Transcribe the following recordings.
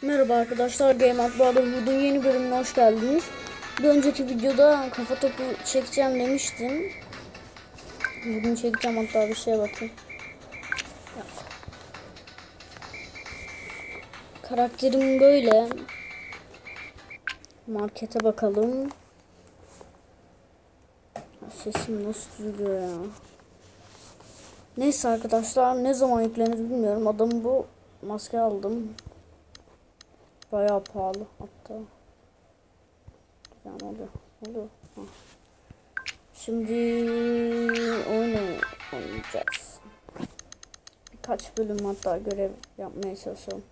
Merhaba arkadaşlar, Game Akbar'ın yeni bölümüne hoş geldiniz. Bir önceki videoda kafa topu çekeceğim demiştim. Bugün çekeceğim, hatta bir şeye bakayım. Yok. Karakterim böyle. Markete bakalım. Sesim nasıl duyuluyor ya? Neyse arkadaşlar, ne zaman yüklenir bilmiyorum. Adamı bu maske aldım. Bayağı pahalı hatta. Yani oluyor. Şimdi oynayacağız. Birkaç bölüm hatta görev yapmaya çalışalım.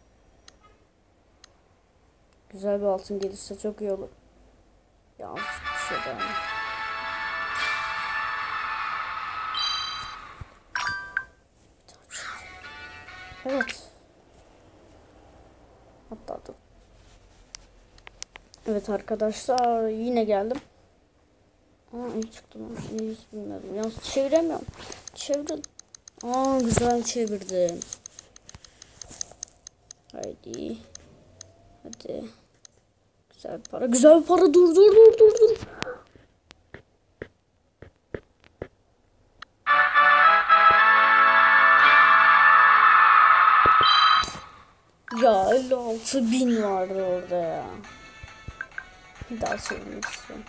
Güzel bir altın gelirse çok iyi olur. Ya azıcık bir şey daha. Evet. Hatta da. Evet arkadaşlar, yine geldim. İyi çıktı lan. İyi bilmiyorum. Yalnız çeviremiyorum. Çevirin. Güzel çevirdim. Haydi. Hadi. Güzel para. Güzel para. Dur. Ya 56.000 vardı orada ya. Bir daha söylemek istiyorum.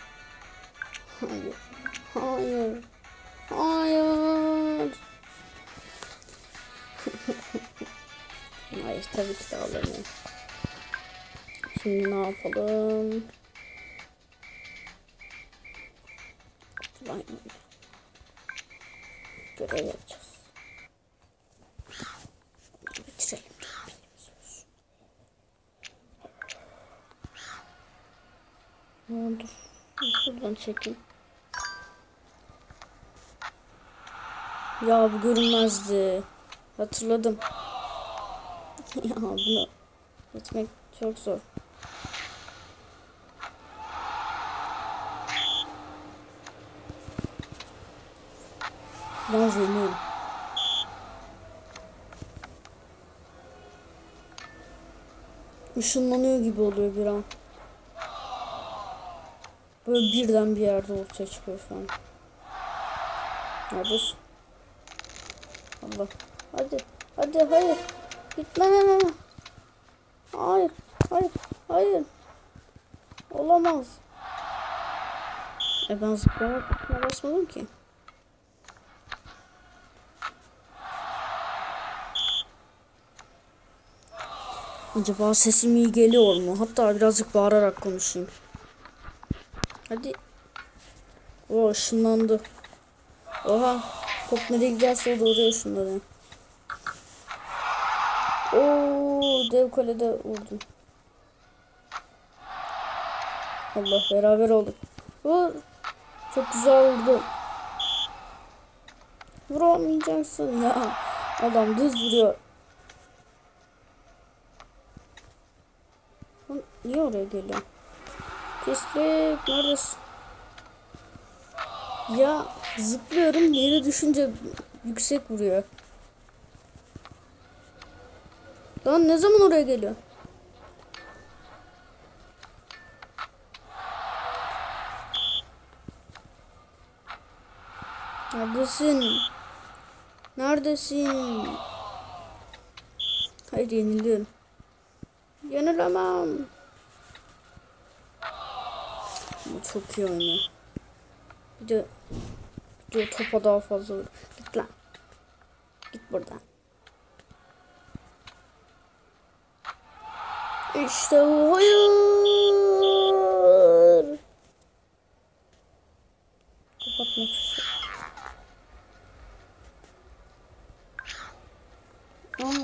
Hayır. Hayır. Hayır, tabii ki de alamıyorum. Şimdi ne yapalım? Görev yapacağız. Bitirelim. Dur. Şuradan çekeyim. Ya bu görünmezdi. Hatırladım. Ya bunu geçmek çok zor. Ben zengin. Işınlanıyor gibi oluyor bir an. Böyle birden bir yerde ortaya çıkıyor şu an. Neredesin? Allah. Hadi hayır. Gitme. Hayır. Olamaz. Ben zıplama basmadım ki. Acaba sesim iyi geliyor mu? Hatta birazcık bağırarak konuşayım. Hadi. Işınlandı. Oha. Top nereye giderse doğru ışınlanıyor. Dev kalede vurdum. Allah, beraber olduk. Vur. Çok güzel vurdu. Vuramayacaksın ya. Adam düz vuruyor. Niye oraya geliyor? Pislik, neredesin? Ya zıplıyorum, yere düşünce yüksek vuruyor. Lan ne zaman oraya geliyor? Neredesin? Hayır, yeniliyorum. Yenilemem. Ama çok iyi oynuyor. Bir de topa daha fazla vur. Git lan. Git buradan. İşte bu. Hayır. Kapatmak için.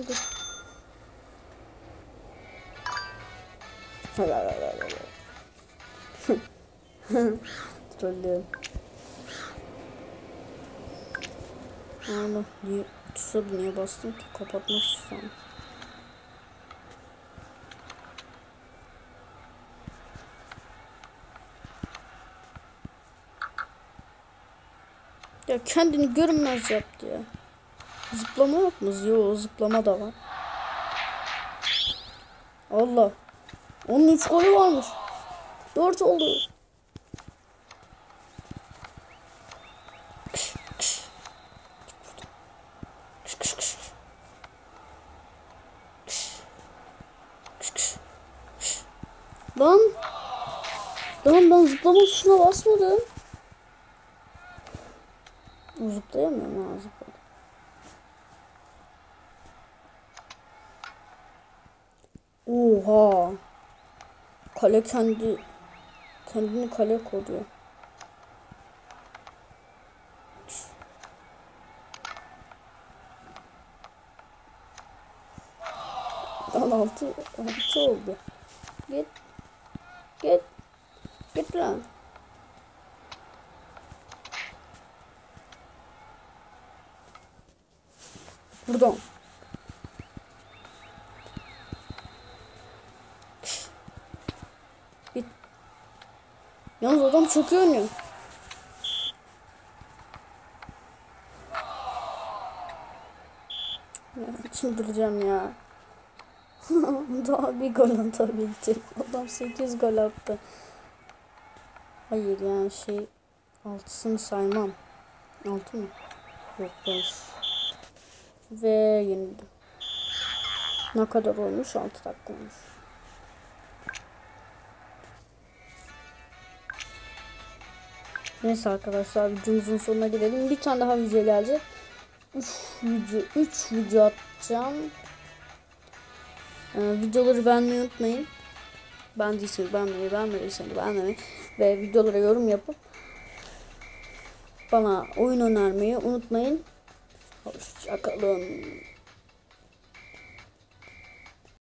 Dur. Trollüyorum. Allah, niye tuşa niye bastım ki? Kapatmak istiyorum. Ya kendini görünmez yaptı ya. Zıplama yok mu? Yok, zıplama da var. Allah. Onun 3 golü varmış. 4 oldu. Lan. Lan ben zıplama tuşuna basmadım. Zıplayamıyorum ya, zıpladım. Oha. Kale kendini kale koruyor. Lan altı oldu. Git. Git. Git lan. Buradan. Git. Yalnız adam çok iyi oynuyor. Çıldıracağım ya. Daha bir gol atabilecek. Adam 8 gol attı. Hayır yani şey, 6'sını saymam. 6 mı? Yok 5. Ve yenildim. Ne kadar olmuş? 6 dakika olmuş. Neyse arkadaşlar, videomuzun sonuna gelelim. Bir tane daha video gelecek. 3 video atacağım. Videoları beğenmeyi unutmayın. Beğendiyseniz beğenmeyi, beğenmediyseniz beğenmeyi ve videolara yorum yapıp bana oyun önermeyi unutmayın. Hoşçakalın.